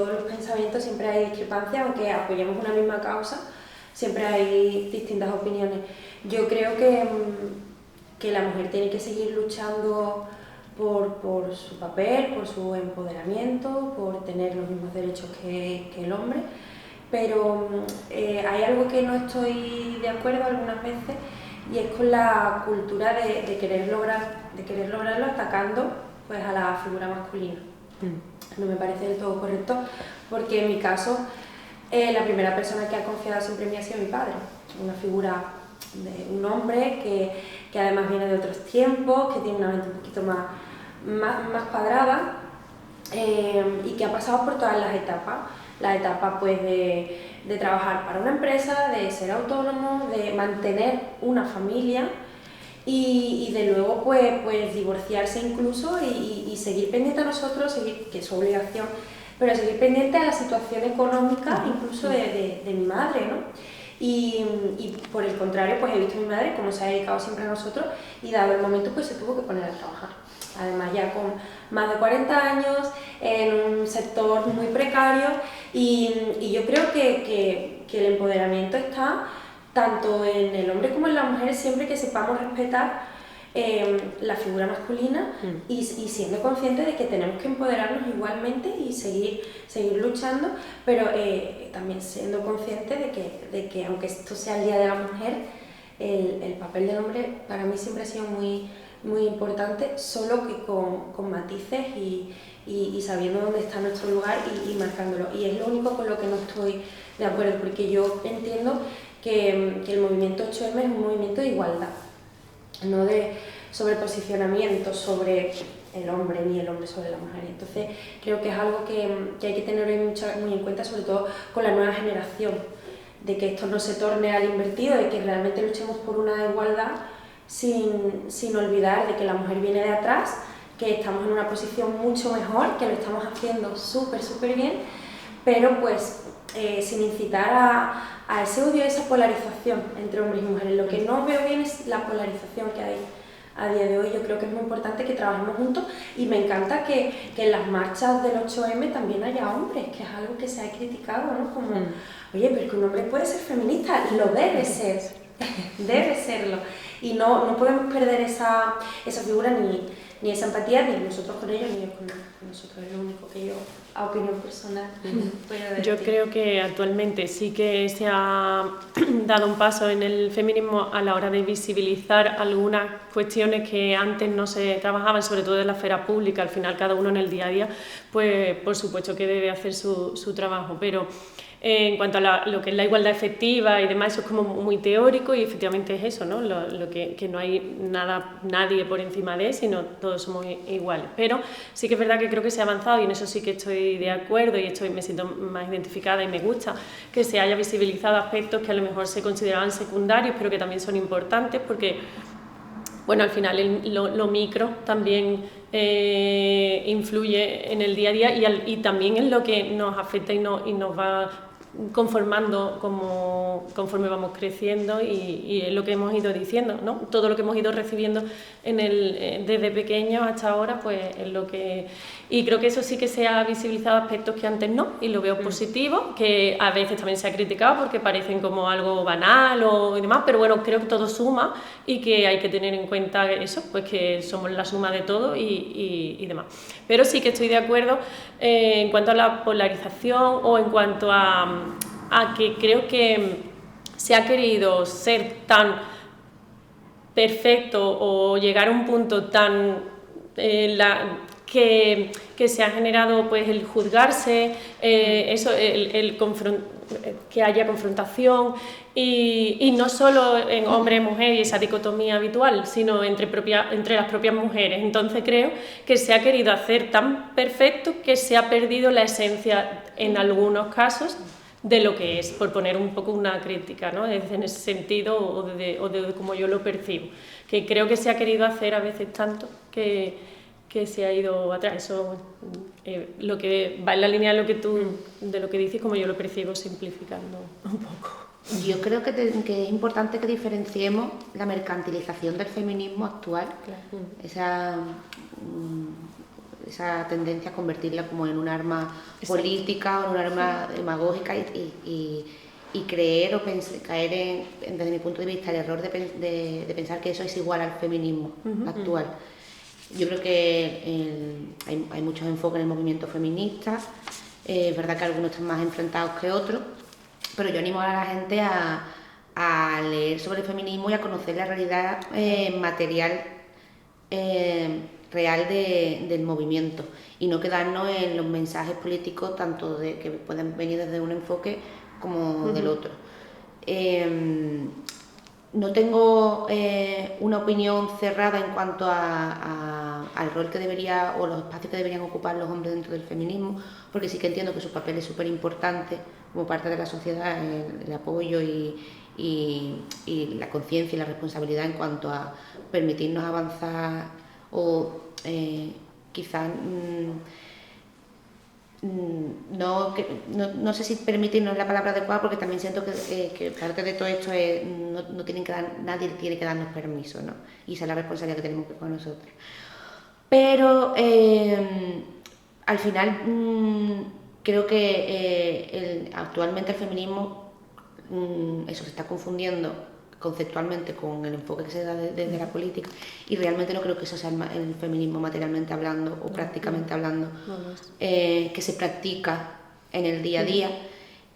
los pensamientos siempre hay discrepancia, aunque apoyemos una misma causa, siempre hay distintas opiniones. Yo creo que la mujer tiene que seguir luchando por su papel, por su empoderamiento, por tener los mismos derechos que el hombre, pero hay algo que no estoy de acuerdo algunas veces, y es con la cultura de querer lograrlo atacando pues a la figura masculina. No me parece del todo correcto, porque en mi caso la primera persona que ha confiado siempre en mí ha sido mi padre, una figura de un hombre que además viene de otros tiempos, que tiene una mente un poquito más cuadrada, y que ha pasado por todas las etapas pues de trabajar para una empresa, de ser autónomo, de mantener una familia y de luego pues divorciarse incluso y seguir pendiente a nosotros, que es su obligación, pero seguir pendiente a la situación económica incluso de mi madre, ¿no? Y por el contrario, pues he visto a mi madre cómo se ha dedicado siempre a nosotros, y dado el momento pues se tuvo que poner a trabajar. Además ya con más de 40 años, en un sector muy precario, y yo creo que el empoderamiento está tanto en el hombre como en la mujer, siempre que sepamos respetar la figura masculina y siendo conscientes de que tenemos que empoderarnos igualmente y seguir luchando, pero también siendo conscientes de que aunque esto sea el Día de la Mujer, el papel del hombre para mí siempre ha sido muy importante, solo que con matices y sabiendo dónde está nuestro lugar y marcándolo. Y es lo único con lo que no estoy de acuerdo, porque yo entiendo que el movimiento 8M es un movimiento de igualdad, no de sobreposicionamiento sobre el hombre ni el hombre sobre la mujer. Entonces creo que es algo que hay que tener muy en cuenta, sobre todo con la nueva generación, de que esto no se torne al invertido, de que realmente luchemos por una igualdad sin olvidar de que la mujer viene de atrás, que estamos en una posición mucho mejor, que lo estamos haciendo súper bien, pero pues sin incitar a ese odio, a esa polarización entre hombres y mujeres. Lo que no veo bien es la polarización que hay a día de hoy. Yo creo que es muy importante que trabajemos juntos, y me encanta que en las marchas del 8M también haya hombres, que es algo que se ha criticado, ¿no? Como, oye, pero que un hombre puede ser feminista, y lo debe ser, debe serlo, y no podemos perder esa figura ni esa empatía, ni nosotros con ellos, ni ellos con nosotros. Es lo único que yo, a opinión personal, puedo decir.
Yo creo que actualmente sí que se ha dado un paso en el feminismo a la hora de visibilizar algunas cuestiones que antes no se trabajaban, sobre todo en la esfera pública. Al final, cada uno en el día a día, pues por supuesto que debe hacer su trabajo, pero en cuanto a lo que es la igualdad efectiva y demás, eso es como muy teórico, y efectivamente es eso, ¿no? Lo que no hay nadie por encima de, sino todos somos iguales. Pero sí que es verdad que creo que se ha avanzado, y en eso sí que estoy de acuerdo, y me siento más identificada, y me gusta que se haya visibilizado aspectos que a lo mejor se consideraban secundarios, pero que también son importantes, porque bueno, al final lo micro también influye en el día a día, y también en lo que nos afecta y nos va conformando conforme vamos creciendo y es lo que hemos ido diciendo, ¿no? Todo lo que hemos ido recibiendo desde pequeños hasta ahora, pues es lo que... Y creo que eso sí que se ha visibilizado aspectos que antes no, y lo veo positivo, que a veces también se ha criticado porque parecen como algo banal y demás, pero bueno, creo que todo suma y que hay que tener en cuenta eso, pues que somos la suma de todo y demás. Pero sí que estoy de acuerdo en cuanto a la polarización o en cuanto a que creo que se ha querido ser tan perfecto o llegar a un punto tan que se ha generado pues el juzgarse, que haya confrontación y no solo en hombre y mujer y esa dicotomía habitual, sino entre las propias mujeres. Entonces creo que se ha querido hacer tan perfecto que se ha perdido la esencia en algunos casos de lo que es, por poner un poco una crítica, ¿no? En ese sentido o de cómo yo lo percibo, que creo que se ha querido hacer a veces tanto que se ha ido atrás. Eso lo que va en la línea de lo que dices, como yo lo percibo, simplificando un poco.
Yo creo que es importante que diferenciemos la mercantilización del feminismo actual, claro. Esa tendencia a convertirla como en un arma política o en un arma demagógica y creer o caer desde mi punto de vista, el error de pensar que eso es igual al feminismo actual. Yo creo que hay muchos enfoques en el movimiento feminista, es verdad que algunos están más enfrentados que otros, pero yo animo a la gente a leer sobre el feminismo y a conocer la realidad material real del movimiento y no quedarnos en los mensajes políticos tanto que pueden venir desde un enfoque como del otro. No tengo una opinión cerrada en cuanto al rol que debería o los espacios que deberían ocupar los hombres dentro del feminismo, porque sí que entiendo que su papel es súper importante como parte de la sociedad, el apoyo y la conciencia y la responsabilidad en cuanto a permitirnos avanzar o quizás no sé si permitirnos la palabra adecuada, porque también siento que parte de todo esto es nadie tiene que darnos permiso, ¿no? Y esa es la responsabilidad que tenemos con nosotros. Pero al final creo que actualmente el feminismo eso se está confundiendo conceptualmente con el enfoque que se da desde la política y realmente no creo que eso sea el feminismo materialmente hablando o prácticamente hablando que se practica en el día a día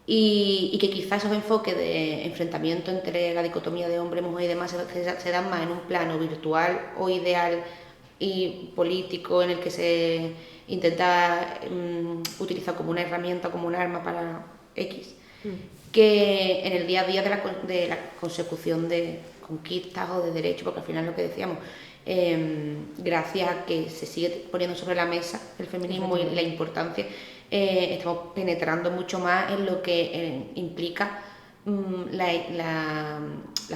y que quizás esos enfoques de enfrentamiento entre la dicotomía de hombre, mujer y demás se dan más en un plano virtual o ideal y político en el que se intenta utilizar como una herramienta, como un arma para X, que en el día a día de la consecución de conquistas o de derechos, porque al final lo que decíamos, gracias a que se sigue poniendo sobre la mesa el feminismo y la importancia, estamos penetrando mucho más en lo que implica la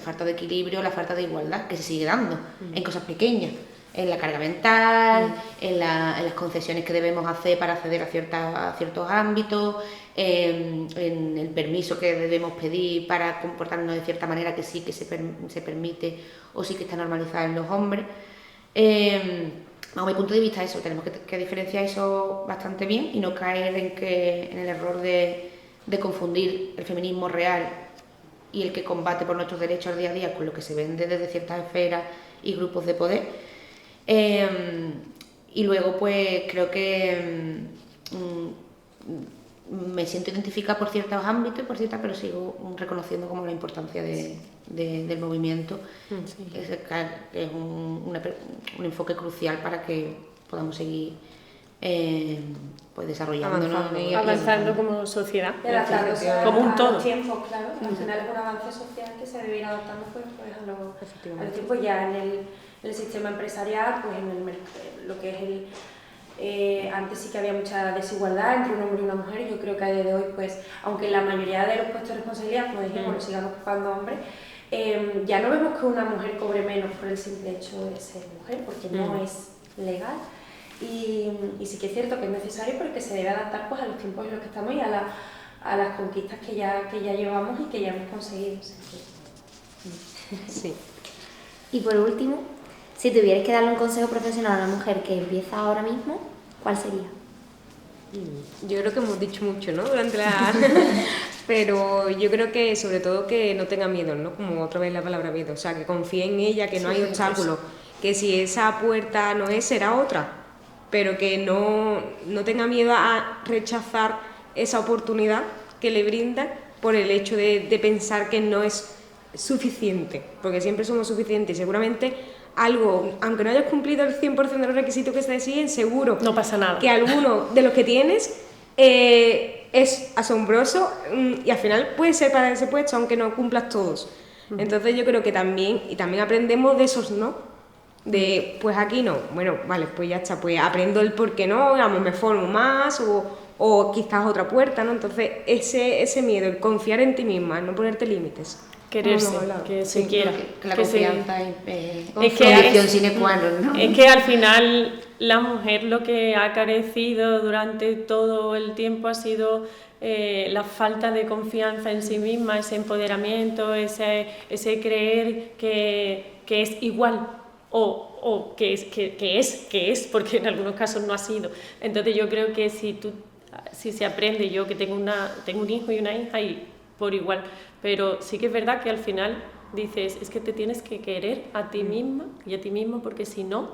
falta de equilibrio, la falta de igualdad que se sigue dando en cosas pequeñas, en la carga mental, en las concesiones que debemos hacer para acceder a ciertos ámbitos, en el permiso que debemos pedir para comportarnos de cierta manera que sí que se permite o sí que está normalizada en los hombres. A mi punto de vista eso, tenemos que diferenciar eso bastante bien y no caer en el error de confundir el feminismo real y el que combate por nuestros derechos al día a día con lo que se vende desde ciertas esferas y grupos de poder. Y luego pues creo que me siento identificada por ciertos ámbitos y por ciertas, pero sigo reconociendo como la importancia del movimiento, que es un enfoque crucial para que podamos seguir pues desarrollándonos
avanzando como sociedad,
como un todo.
Tiempo,
claro, al final es un avance social que se debe ir adaptando pues a los tiempos ya en el sistema empresarial, pues en lo que es antes sí que había mucha desigualdad entre un hombre y una mujer, y yo creo que a día de hoy, pues, aunque la mayoría de los puestos de responsabilidad, como dijimos, lo sigan ocupando hombres, ya no vemos que una mujer cobre menos por el simple hecho de ser mujer, porque no es legal. Y sí que es cierto que es necesario porque se debe adaptar pues, a los tiempos en los que estamos y a a las conquistas que ya llevamos y que ya hemos conseguido.
Sí.
Y por último, si tuvierais que darle un consejo profesional a una mujer que empieza ahora mismo, ¿cuál sería?
Yo creo que hemos dicho mucho, ¿no? Durante la... Pero yo creo que sobre todo que no tenga miedo, ¿no? Como otra vez la palabra miedo, o sea, que confíe en ella, que no hay obstáculos, que si esa puerta no es, será otra, pero que no tenga miedo a rechazar esa oportunidad que le brinda por el hecho de pensar que no es suficiente, porque siempre somos suficientes y seguramente algo, aunque no hayas cumplido el 100% de los requisitos que se deciden, seguro
No pasa nada.
que alguno de los que tienes es asombroso y al final puede ser para ese puesto aunque no cumplas todos. Entonces yo creo que también aprendemos de esos no, de pues aquí no, bueno, vale, pues ya está, pues aprendo el por qué no, digamos, me formo más o quizás otra puerta, ¿no? Entonces ese miedo, el confiar en ti misma, no ponerte límites.
Quererse,
Como hemos hablado.
que se quiera.
Que la
que se-
confianza es
Es que
condición sine qua non, ¿no?
Es que al final la mujer lo que ha carecido durante todo el tiempo ha sido la falta de confianza en sí misma, ese empoderamiento, ese creer que es igual o que es, porque en algunos casos no ha sido. Entonces yo creo que si se aprende, yo que tengo un hijo y una hija y por igual, pero sí que es verdad que al final dices, es que te tienes que querer a ti misma y a ti mismo, porque si no,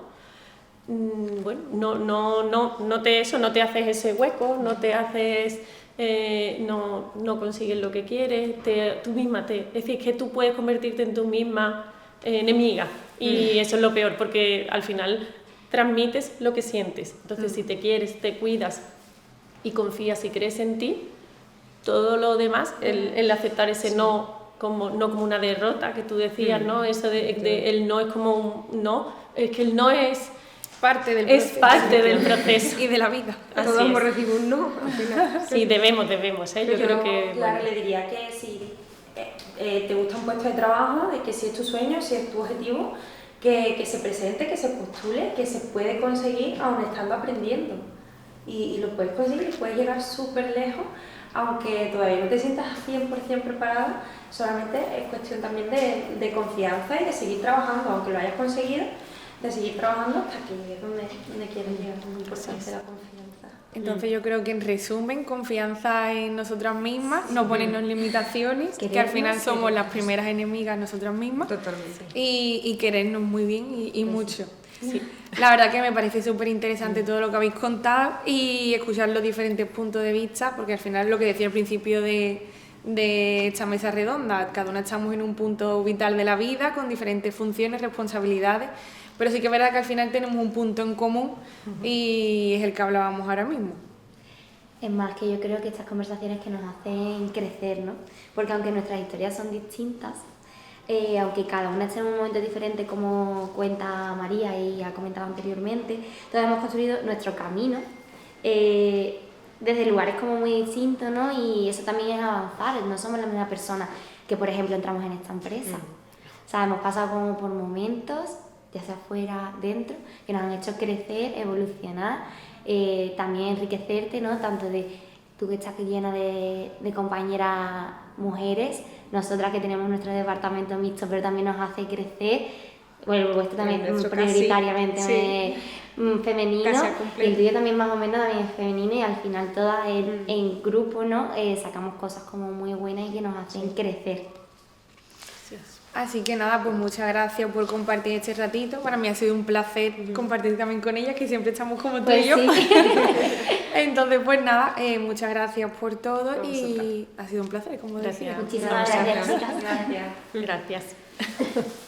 bueno, no te haces ese hueco, no te haces, no consigues lo que quieres, tú misma es decir, que tú puedes convertirte en tu misma enemiga y eso es lo peor, porque al final transmites lo que sientes. Entonces, si te quieres, te cuidas y confías y crees en ti, todo lo demás, el aceptar ese no como una derrota que tú decías, ¿no? Eso de el no es como un no, es que el no es
Parte del
es
proceso.
parte del proceso.
Y de la vida.
Así
Todos hemos
es.
recibido un no al final.
Sí, debemos, yo creo que...
Claro,
bueno.
le diría que si te gusta un puesto de trabajo, de que si es tu sueño, si es tu objetivo, que se presente, que se postule, que se puede conseguir aún estando aprendiendo. Y lo puedes conseguir, puedes llegar súper lejos, aunque todavía no te sientas 100% preparada, solamente es cuestión también de confianza y de seguir trabajando, aunque lo hayas conseguido, de seguir trabajando hasta que llegues donde quieres llegar. Es muy importante la confianza.
Entonces yo creo que en resumen, confianza en nosotras mismas, no ponernos limitaciones, que al final somos las primeras enemigas nosotras mismas,
Totalmente.
y querernos muy bien y mucho. Sí. La verdad que me parece súper interesante todo lo que habéis contado y escuchar los diferentes puntos de vista, porque al final lo que decía al principio de esta mesa redonda, cada una estamos en un punto vital de la vida con diferentes funciones, responsabilidades, pero sí que es verdad que al final tenemos un punto en común y es el que hablábamos ahora mismo.
Es más, que yo creo que estas conversaciones que nos hacen crecer, ¿no? Porque aunque nuestras historias son distintas, aunque cada una esté en un momento diferente, como cuenta María y ha comentado anteriormente, todos hemos construido nuestro camino desde lugares como muy distintos, ¿no? Y eso también es avanzar, no somos la misma persona que, por ejemplo, entramos en esta empresa. O sea, hemos pasado como por momentos, ya sea fuera, dentro, que nos han hecho crecer, evolucionar, también enriquecerte, ¿no? Tanto de tú que estás llena de compañeras mujeres, nosotras que tenemos nuestro departamento mixto, pero también nos hace crecer. Bueno, el vuestro también prioritariamente femenino, y el tuyo también más o menos también es femenino, y al final todas en grupo, ¿no? Sacamos cosas como muy buenas y que nos hacen crecer.
Así que nada, pues muchas gracias por compartir este ratito. Para mí ha sido un placer compartir también con ellas, que siempre estamos como tú
Pues
y yo.
sí.
Entonces, pues nada, muchas gracias por todo y ha sido un placer, como decía.
Gracias.
Muchísimas gracias, chicas.
Gracias.
Gracias.